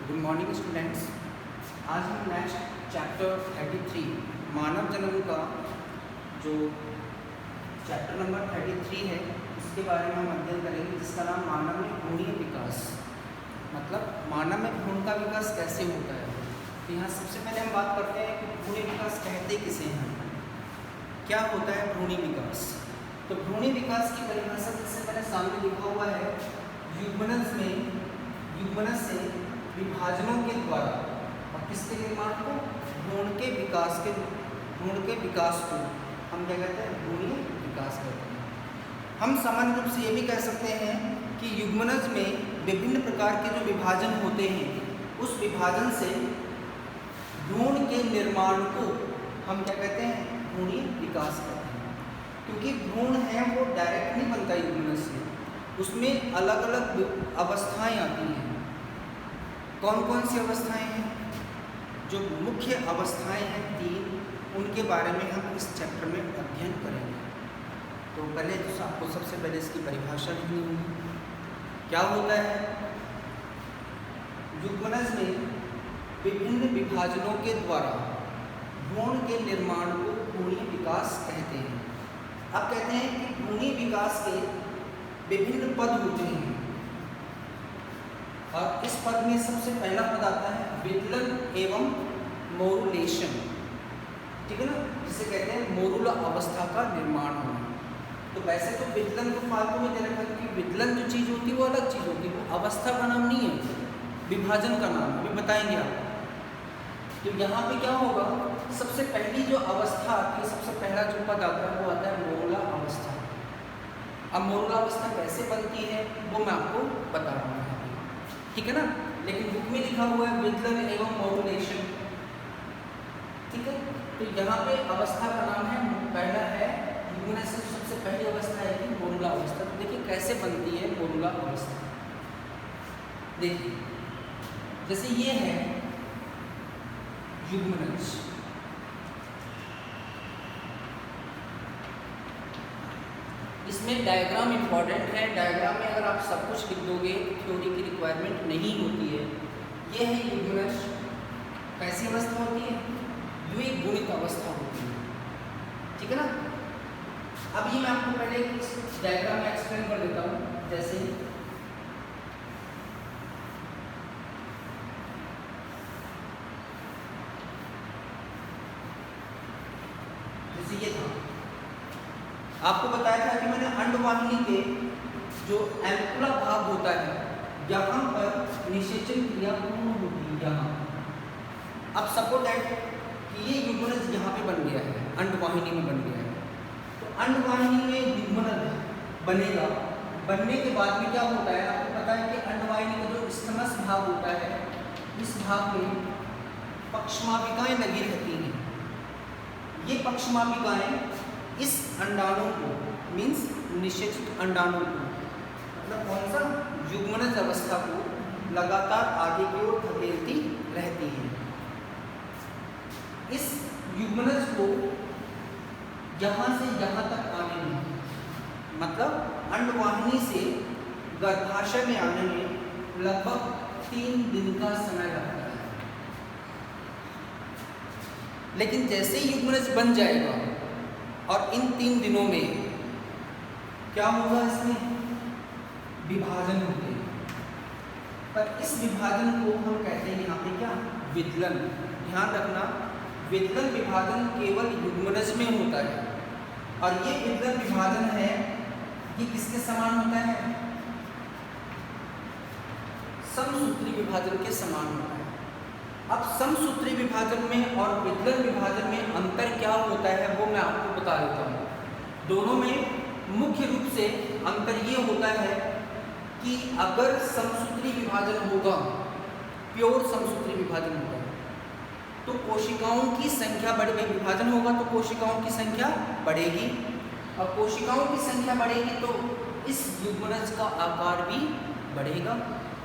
Good morning students. आज हम next chapter 33 मानव जन्म का जो चैप्टर नंबर 33 है उसके बारे में हम अध्ययन करेंगे, जिसका नाम मानव में भ्रूणीय विकास, मतलब मानव में भ्रूण का विकास कैसे होता है। तो यहाँ सबसे पहले हम बात करते हैं कि भ्रूणीय विकास कहते किसे हैं, क्या होता है भ्रूणीय विकास। तो भ्रूणीय विकास की परिभाषा सबसे पहले सामने लिखा हुआ है, युग्मनज से विभाजनों के द्वारा और किसके निर्माण को, भ्रूण के विकास को हम क्या कहते हैं, भ्रूणीय विकास कहते हैं। हम सामान्य रूप से ये भी कह सकते हैं कि युग्मनज में विभिन्न प्रकार के जो विभाजन होते हैं, उस विभाजन से भ्रूण के निर्माण को हम क्या कहते हैं, भ्रूणीय विकास कहते हैं। क्योंकि भ्रूण है वो डायरेक्ट नहीं बनता युग्मनज से, उसमें अलग अलग अवस्थाएं आती हैं। कौन कौन सी अवस्थाएं हैं? जो मुख्य अवस्थाएं हैं 3, उनके बारे में हम इस चैप्टर में अध्ययन करेंगे। तो पहले तो आपको सबसे पहले इसकी परिभाषा लिखनी होगी। क्या होता है? युग्मनज में विभिन्न विभाजनों के द्वारा भ्रूण के निर्माण को भ्रूणीय विकास कहते हैं। अब कहते हैं कि भ्रूणीय विकास के विभिन्न पद होते हैं और इस पद में सबसे पहला पद आता है विदलन एवं मोरुलेशन, ठीक है ना, जिसे कहते हैं मोरुला अवस्था का निर्माण होना। तो वैसे तो विदलन को फालतू में दे रखा है कि विदलन जो चीज़ होती है वो अलग चीज़ होती है, वो अवस्था का नाम नहीं है, विभाजन का नाम, अभी बताएंगे आप। तो यहाँ पे क्या होगा, सबसे पहली जो अवस्था आती है, सबसे पहला जो पद आता है वो आता है मोरुला अवस्था। अब मोरुला अवस्था कैसे बनती है वो मैं आपको बता रहा हूँ, ठीक है ना। लेकिन बुक में लिखा हुआ है विदलन एवं मोरुलेशन, ठीक है। तो यहाँ पे अवस्था का नाम है, पहला है युग्मनज से सबसे पहली अवस्था है कि मोरुला अवस्था। तो देखिए कैसे बनती है मोरुला अवस्था। देखिए जैसे ये है युग्मनज, इसमें डायग्राम इंपॉर्टेंट है। डायग्राम में अगर आप सब कुछ लिख दोगे थ्योरी की रिक्वायरमेंट नहीं होती है। ये है युग्मनज, कैसी अवस्था होती है, द्विगुणित अवस्था होती है, ठीक है ना। अब ये मैं आपको पहले इस डायग्राम में एक्सप्लेन कर देता हूँ। जैसे ये था, आपको बताया था कि मैंने अंडवाहिनी के जो एम्पुला भाग होता है यहाँ पर निषेचन क्रिया पूर्ण होती है यहाँ। अब सपोज दैट कि ये युग्मनज यहाँ पे बन गया है, अंडवाहिनी में बन गया है। तो अंडवाहिनी में युग्मनज बनेगा, बनने के बाद में क्या होता है, आपको पता है कि अंडवाहिनी का जो स्तनस भाग होता है, इस भाग में पक्षमापिकाएं लगी रहती हैं। ये पक्षमापिकाएं इस अंडाणु को, मीन्स निषेचित अंडाणु को, मतलब कौन सा, युग्मनज अवस्था को लगातार आगे की ओर धकेलती रहती है। इस युग्मनज को यहाँ से यहाँ तक आने में, मतलब अंडवाहिनी से गर्भाशय में आने में लगभग 3 दिन का समय लगता है। लेकिन जैसे ही युग्मनज बन जाएगा और इन 3 दिनों में क्या होगा, इसमें विभाजन होते हैं। पर इस विभाजन को हम कहते हैं यहाँ पे क्या, विदलन। ध्यान रखना, विदलन विभाजन केवल युग्मनज में होता है और ये विदलन विभाजन है ये किसके समान होता है, समसूत्री विभाजन के समान होता है। अब समसूत्री विभाजन में और विदलन विभाजन में अंतर क्या होता है वो मैं आपको बता देता हूँ। दोनों में मुख्य रूप से अंतर ये होता है कि अगर समसूत्री विभाजन होगा, प्योर समसूत्री विभाजन होगा, तो कोशिकाओं की संख्या बढ़ेगी। विभाजन होगा तो कोशिकाओं की संख्या बढ़ेगी, और कोशिकाओं की संख्या बढ़ेगी तो इस युग्मनज का आकार भी बढ़ेगा।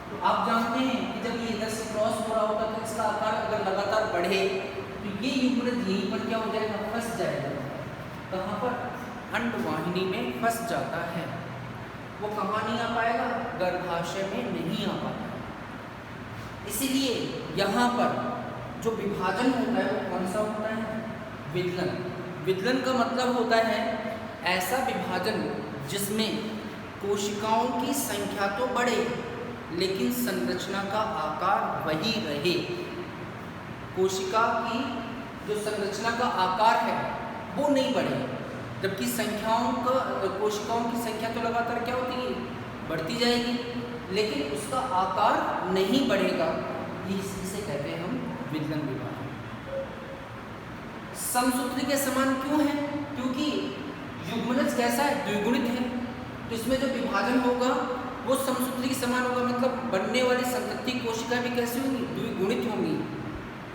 तो आप जानते हैं कि जब ये इधर से क्रॉस हो रहा होगा तो इसका आकार अगर लगातार बढ़े तो ये युग्मनज यहीं पर क्या हो जाएगा, फंस जाएगा। कहाँ पर, अंडवाहिनी में फंस जाता है। वो कहाँ नहीं आ पाएगा, गर्भाशय में नहीं आ पाता। इसीलिए यहाँ पर जो विभाजन होता है वो कौन सा होता है? विदलन। विदलन का मतलब होता है ऐसा विभाजन जिसमें कोशिकाओं की संख्या तो बढ़े लेकिन संरचना का आकार वही रहे। कोशिका की जो संरचना का आकार है वो नहीं बढ़े, जबकि कोशिकाओं की संख्या तो लगातार क्या होती है? बढ़ती जाएगी, लेकिन उसका आकार नहीं बढ़ेगा। इसे कहते हैं हम विदलन विभाजन। समसूत्री के समान क्यों है? क्योंकि युग्मनज कैसा है? द्विगुणित है, तो इसमें जो विभाजन होगा वो समसूत्री के समान होगा, मतलब बनने वाली संतति कोशिका भी कैसी होंगी? द्विगुणित होंगी,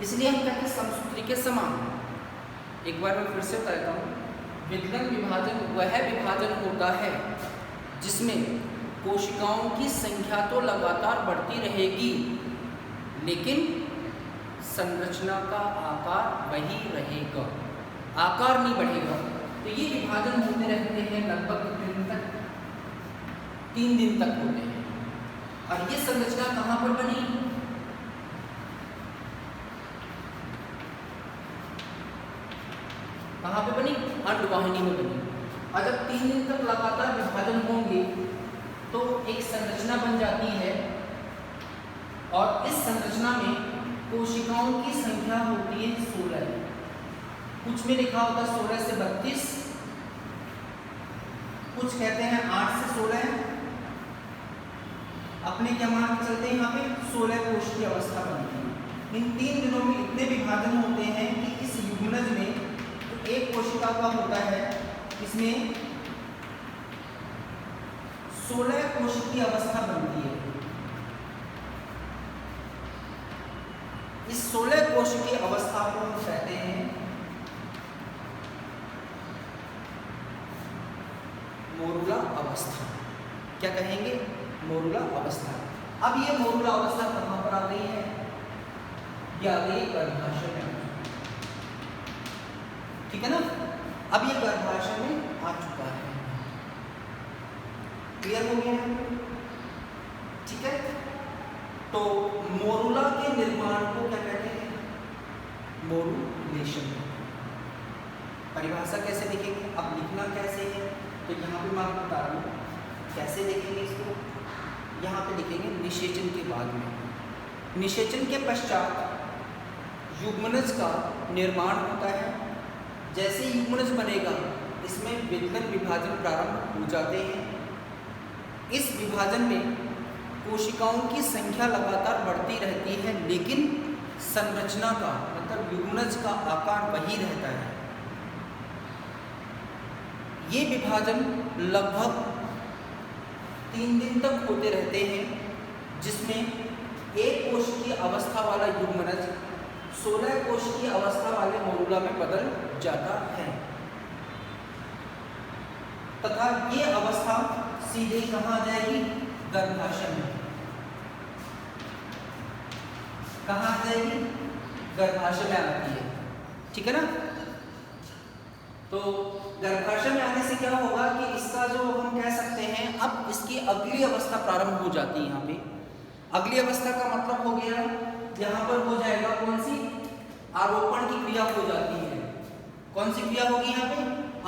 इसलिए हम कहते हैं समसूत्री के समान। एक बार मैं फिर से बता देता हूँ, विदलन विभाजन वह विभाजन होता है जिसमें कोशिकाओं की संख्या तो लगातार बढ़ती रहेगी लेकिन संरचना का आकार वही रहेगा, आकार नहीं बढ़ेगा। तो ये विभाजन होते रहते हैं लगभग 3 दिन तक होते हैं। और ये संरचना कहाँ पर बनी? कहाँ पे बनी? अंडवाहिनी में बनी। और जब 3 दिन तक लगातार विभाजन होंगे तो एक संरचना बन जाती है, और इस संरचना में कोशिकाओं की संख्या होती है 16। कुछ में लिखा होता है 16 से 32, कुछ कहते हैं 8 से 16। अपने क्या मान के चलते हैं? यहाँ पे 16 कोश की अवस्था बनती है। इन 3 दिनों में इतने विभाजन होते हैं कि इस युग्मनज में जो एक कोशिका का होता है इसमें 16 कोश की अवस्था बनती है। इस 16 कोश की अवस्था को हम कहते हैं मोरुला अवस्था। क्या कहेंगे? मोरुला अवस्था। अब ये मोरुला अवस्था कहाँ पर आ गई है? ये आ गई गर्भाशय में, ठीक है ना? अब ये गर्भाशय में आ चुका है। क्लियर हो गया है? ठीक है। तो मोरुला के निर्माण को क्या कहते हैं? मोरुलेशन। परिभाषा कैसे लिखेंगे? अब लिखना कैसे है? तो यहाँ पे मैं आपको बता दूँ कैसे लिखेंगे इसको। यहाँ पे लिखेंगे निषेचन के बाद में। निषेचन के पश्चात युग्मनज का निर्माण होता है। जैसे युग्मनज बनेगा इसमें विदलन विभाजन प्रारंभ हो जाते हैं। इस विभाजन में कोशिकाओं की संख्या लगातार बढ़ती रहती है लेकिन संरचना का मतलब युग्मनज का आकार वही रहता है। ये विभाजन लगभग 3 दिन तक होते रहते हैं, जिसमें एक कोश की अवस्था वाला युग्मनज 16 कोश की अवस्था वाले मोरुला में बदल जाता है तथा ये अवस्था सीधे कहाँ जाएगी? गर्भाशय में। कहाँ जाएगी? गर्भाशय में आती है, ठीक है ना? तो गर्भाशय में आने से क्या होगा कि इसका जो हम कह सकते हैं अब इसकी अगली अवस्था प्रारंभ हो जाती है। यहाँ पे अगली अवस्था का मतलब हो गया यहाँ पर हो जाएगा कौन सी? आरोपण की क्रिया हो जाती है। कौन सी क्रिया होगी यहाँ पे?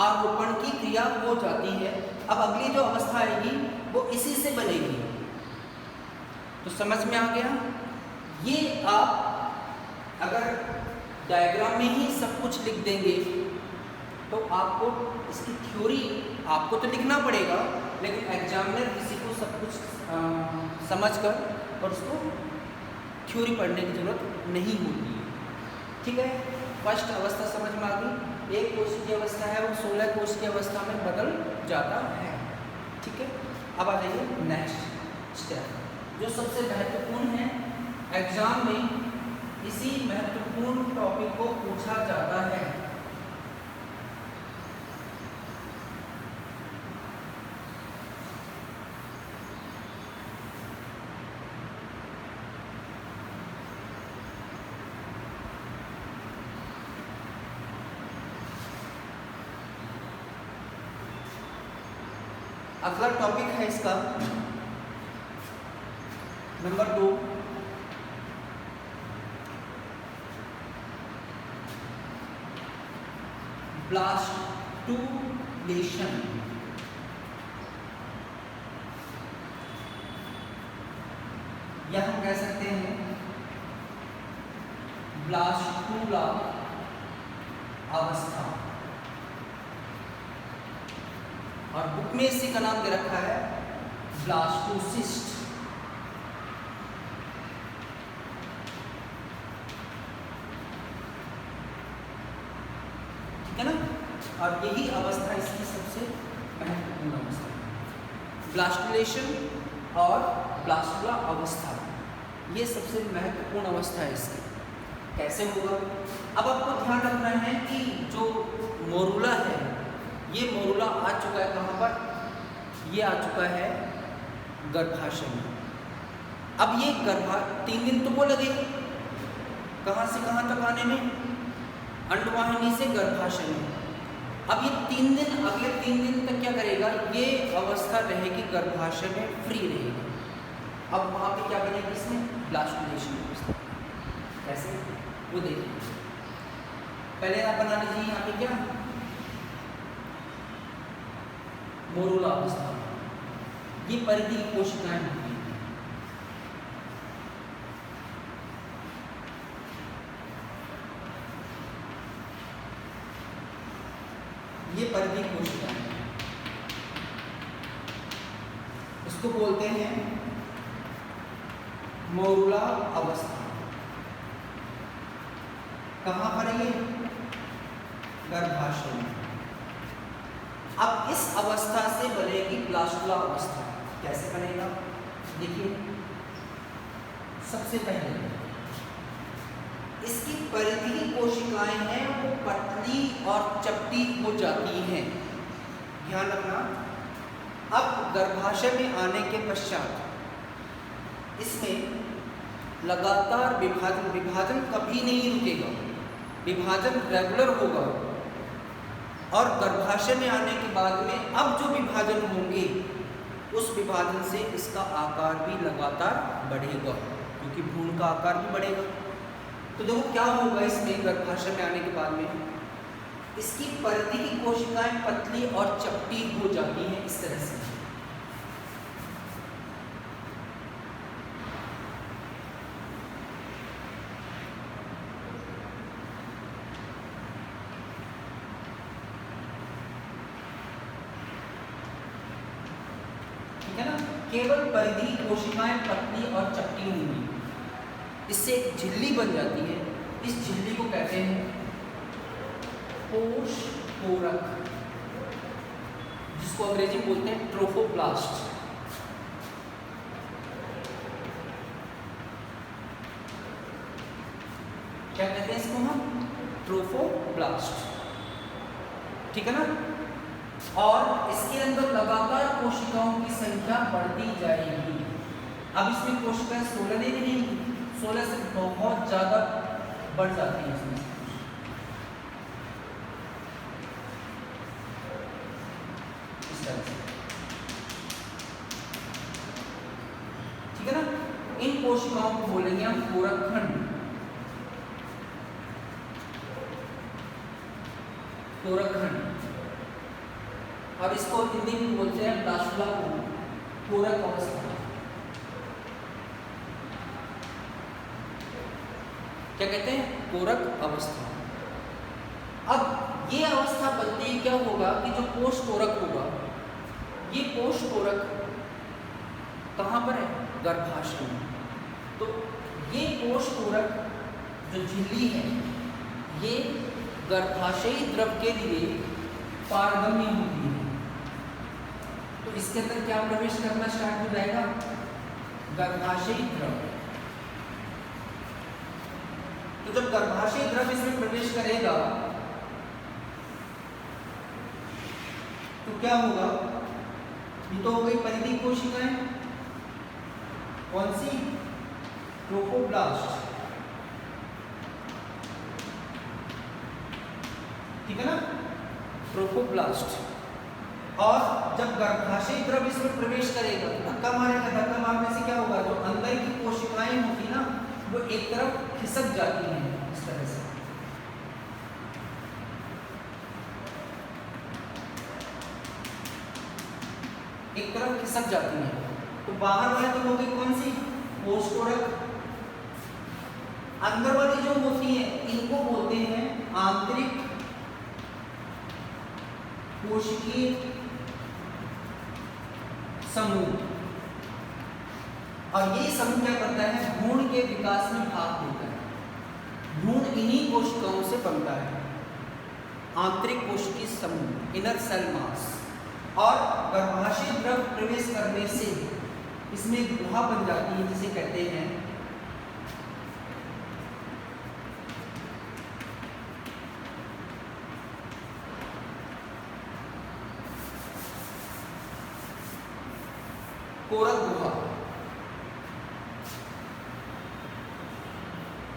आरोपण की क्रिया हो जाती है। अब अगली जो अवस्था आएगी वो इसी से बनेगी। तो समझ में आ गया? ये आप अगर डायग्राम में ही सब कुछ लिख देंगे तो आपको इसकी थ्योरी आपको तो लिखना पड़ेगा, लेकिन एग्जामिनर किसी को सब कुछ समझकर और उसको थ्योरी पढ़ने की जरूरत नहीं होती है, ठीक है? फर्स्ट अवस्था समझ में आ गई। एक कोश की अवस्था है वो 16 कोश की अवस्था में बदल जाता है, ठीक है? अब आ जाइए नेक्स्ट स्टेप, जो सबसे महत्वपूर्ण है। एग्जाम में इसी महत्वपूर्ण टॉपिक को पूछा जाता है। अगला टॉपिक है इसका नंबर 2, ब्लास्टुलेशन। या हम कह सकते हैं ब्लास्टुला अवस्था, और बुक में इसी का नाम दे रखा है ब्लास्टोसिस्ट। ठीक है ना, और यही अवस्था इसकी सबसे महत्वपूर्ण अवस्था है। ब्लास्टुलेशन और ब्लास्टुला अवस्था ये सबसे महत्वपूर्ण अवस्था है इसकी। कैसे होगा? अब आपको ध्यान रखना है कि जो मोरूला है, ये मोरूला आ चुका है कहाँ पर? ये आ चुका है गर्भाशय में। अब ये 3 दिन तो वो लगेगा कहाँ से कहाँ तक आने में, अंडवाहिनी से गर्भाशय में। अब ये 3 दिन, अगले 3 दिन तक क्या करेगा? ये अवस्था रहेगी गर्भाशय में, फ्री रहेगी। अब वहाँ पे क्या बनेगी? इसमें ब्लास्टुलेशन अवस्था। कैसे? वो देखिए, पहले आप बना लीजिए यहाँ पे क्या, मोरूला अवस्था। ये परिधि कोशिकाएं होती हैं। ये परिधि कोशिकाएं, इसको बोलते हैं मोरूला अवस्था। कहाँ पर है ये? गर्भाशय में। अब इस अवस्था से बनेगी ब्लास्टुला अवस्था। कैसे बनेगा? देखिए, सबसे पहले इसकी परिधि कोशिकाएं हैं वो पतली और चपटी हो जाती हैं। ध्यान रखना। अब गर्भाशय में आने के पश्चात इसमें लगातार विभाजन कभी नहीं रुकेगा, विभाजन रेगुलर होगा। और गर्भाशय में आने के बाद में अब जो विभाजन होंगे उस विभाजन से इसका आकार भी लगातार बढ़ेगा, क्योंकि भ्रूण का आकार भी बढ़ेगा। तो देखो क्या होगा इसमें, गर्भाशय में आने के बाद में इसकी परिधि की कोशिकाएं पतली और चपटी हो जाती हैं इस तरह से। ठीक है ना, केवल परिधि कोशिकाएं पतली और चपटी होंगी, इससे एक झिल्ली बन जाती है। इस झिल्ली को कहते हैं कोश कोरक, जिसको अंग्रेजी में बोलते हैं ट्रोफोब्लास्ट। क्या कहते हैं इसको हम? ट्रोफोब्लास्ट। ठीक है ना, और इसके अंदर लगातार कोशिकाओं की संख्या बढ़ती जाएगी। अब इसमें कोशिकाएं 16 नहीं रहेंगी, 16 से बहुत ज्यादा बढ़ जाती है इसमें। इस तरह से, ठीक है ना। इन कोशिकाओं को बोलेंगे हम कोरकखंड। कोरकखंड, और इसको हिंदी में बोलते हैं ब्लास्टुला कोरक अवस्था। क्या कहते हैं? कोरक अवस्था। अब ये अवस्था बनते ही क्या होगा कि जो कोश कोरक होगा, ये कोश कोरक कहाँ पर है? गर्भाशय में। तो ये कोश कोरक जो झिल्ली है, ये गर्भाशयी द्रव के लिए पारगम्य होती है। तो इसके अंदर क्या प्रवेश करना स्टार्ट हो जाएगा? गर्भाशयी द्रव। तो जब गर्भाशयी द्रव इसमें प्रवेश करेगा तो क्या होगा? ये तो हो गई परिधि कोशिकाएं, कौन सी? ट्रोफोब्लास्ट। ठीक है ना, ट्रोफोब्लास्ट। और जब गर्भाशयी द्रव इसमें प्रवेश करेगा तो धक्का मारेगा, धक्का मारने से क्या होगा? जो अंदर की कोशिकाएं होती ना, वो एक तरफ खिसक जाती हैं इस तरह से। एक तरफ खिसक जाती हैं। तो बाहर वाले तो होगी कौन सी, पोस्टोरक। अंदर वाली जो होती है इनको बोलते हैं आंतरिक कोशिकीय समूह। और ये समूह क्या करता है, भ्रूण के विकास में भाग लेता है। भ्रूण इन्हीं कोशिकाओं से बनता है, आंतरिक कोशिकीय समूह, इनर सेल मास। और गर्भाशय द्रव प्रवेश करने से इसमें एक गुहा बन जाती है जिसे कहते हैं कोरक गुहा।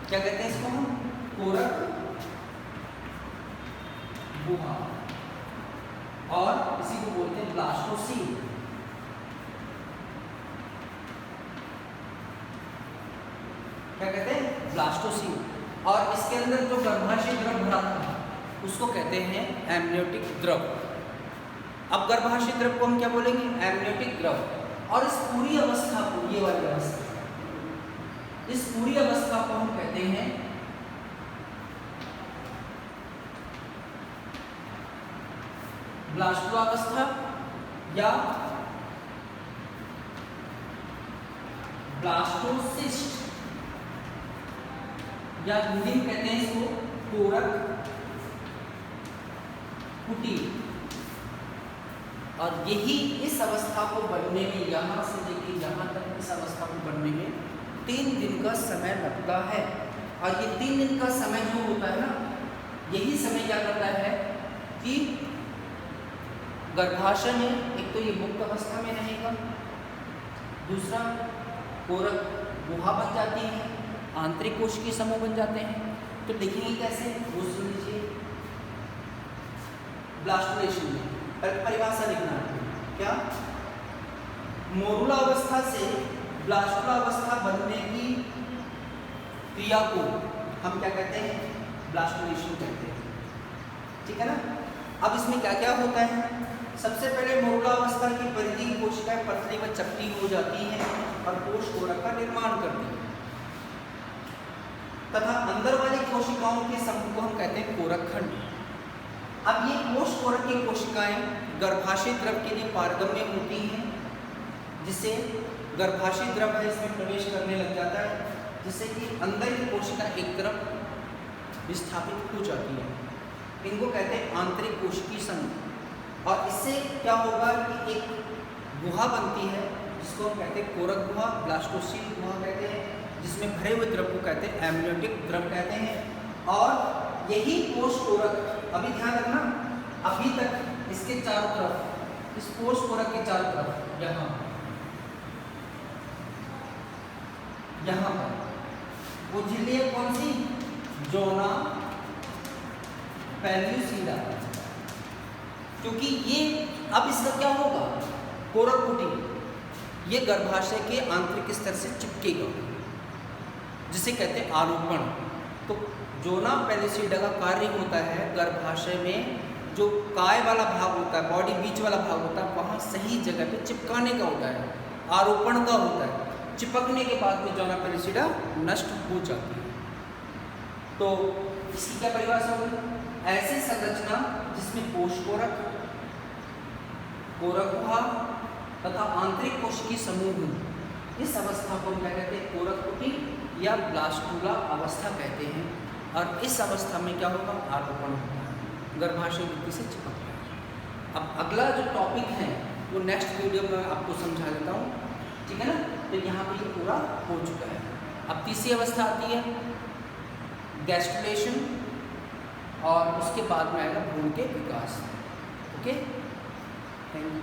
क्या कहते हैं इसको हम, कोरक गुहा। और इसी को बोलते हैं ब्लास्टोसील। क्या कहते हैं, ब्लास्टोसील। और इसके अंदर जो गर्भाशय द्रव भरा था उसको कहते हैं एमनियोटिक द्रव। अब गर्भाशय द्रव को हम क्या बोलेंगे, एमनियोटिक द्रव। और इस पूरी अवस्था को, ये वाली अवस्था, इस पूरी अवस्था को हम कहते हैं ब्लास्टोअवस्था या ब्लास्टोसिस्ट, या हिंदी में कहते हैं इसको कोरक कुटी। और यही इस अवस्था को बनने में, यहाँ से लेकर यहाँ तक इस अवस्था को बनने में 3 दिन का समय लगता है। और ये 3 दिन का समय जो होता है ना, यही समय क्या करता है कि गर्भाशय में एक तो ये मुक्त अवस्था में रहेगा, दूसरा कोरक गुहा बन जाती है, आंतरिक कोशिकीय समूह बन जाते हैं। तो देखेंगे कैसे, वो सुन लीजिए। ब्लास्टुलेशन में परिभाषा लिखना है क्या, मोरुला अवस्था से ब्लास्टुला अवस्था बनने की क्रिया को हम क्या कहते हैं, ब्लास्टुलेशन कहते हैं। ठीक है ना। अब इसमें क्या क्या होता है, सबसे पहले मोरुला अवस्था की परिधि की कोशिकाएं पतली व चपटी हो जाती हैं और कोश कोरक का निर्माण करती हैं, तथा अंदर वाली कोशिकाओं के समूह को हम कहते हैं कोरक खंड। अब ये कोश कोरक की कोशिकाएं गर्भाशय द्रव के लिए पारगम्य होती हैं, जिससे गर्भाशय द्रव है इसमें प्रवेश करने लग जाता है, जिससे कि अंदर की कोशिका एक तरफ विस्थापित हो जाती है। इनको कहते हैं आंतरिक कोशिकीय समूह। और इससे क्या होगा कि एक गुहा बनती है जिसको हम कहते हैं कोरक गुहा, ब्लास्टोसील गुहा कहते हैं, जिसमें भरे हुए द्रव को कहते हैं एमनियोटिक द्रव कहते हैं। और यही कोश कोरक, अभी ध्यान रखना, अभी तक इसके चारों तरफ, इस कोश कोरक के चारों तरफ, यहाँ पर वो झिल्ली है कौन सी, जोना पेल्यूसिडा। क्योंकि ये अब इसका क्या होगा, कोरक कुटी, ये गर्भाशय के आंतरिक स्तर से चिपकेगा, जिसे कहते हैं आरोपण। तो जोना पेल्यूसिडा का कार्य होता है गर्भाशय में जो काय वाला भाग होता है, बॉडी बीच वाला भाग होता है, वहाँ सही जगह पे चिपकाने का होता है, आरोपण का होता है। चिपकने के बाद में जोना पेल्यूसिडा नष्ट हो जाती है। तो इसकी क्या परिभाषा होगी, ऐसी संरचना जिसमें कोश कोरक, कोरक गुहा तथा आंतरिक कोशिकीय समूह, इस अवस्था को हम क्या कहते हैं, कोरक कुटी या ब्लास्टुला अवस्था कहते हैं। और इस अवस्था में क्या होगा, आरोपण होता है, गर्भाशय भित्ति से चिपकता है। अब अगला जो टॉपिक है वो नेक्स्ट वीडियो में आपको समझा देता हूँ, ठीक है ना। तो यहाँ पे ये पूरा हो चुका है। अब तीसरी अवस्था आती है गैस्ट्रुलेशन, और उसके बाद में आएगा भ्रूण के विकास। Okay, thank you.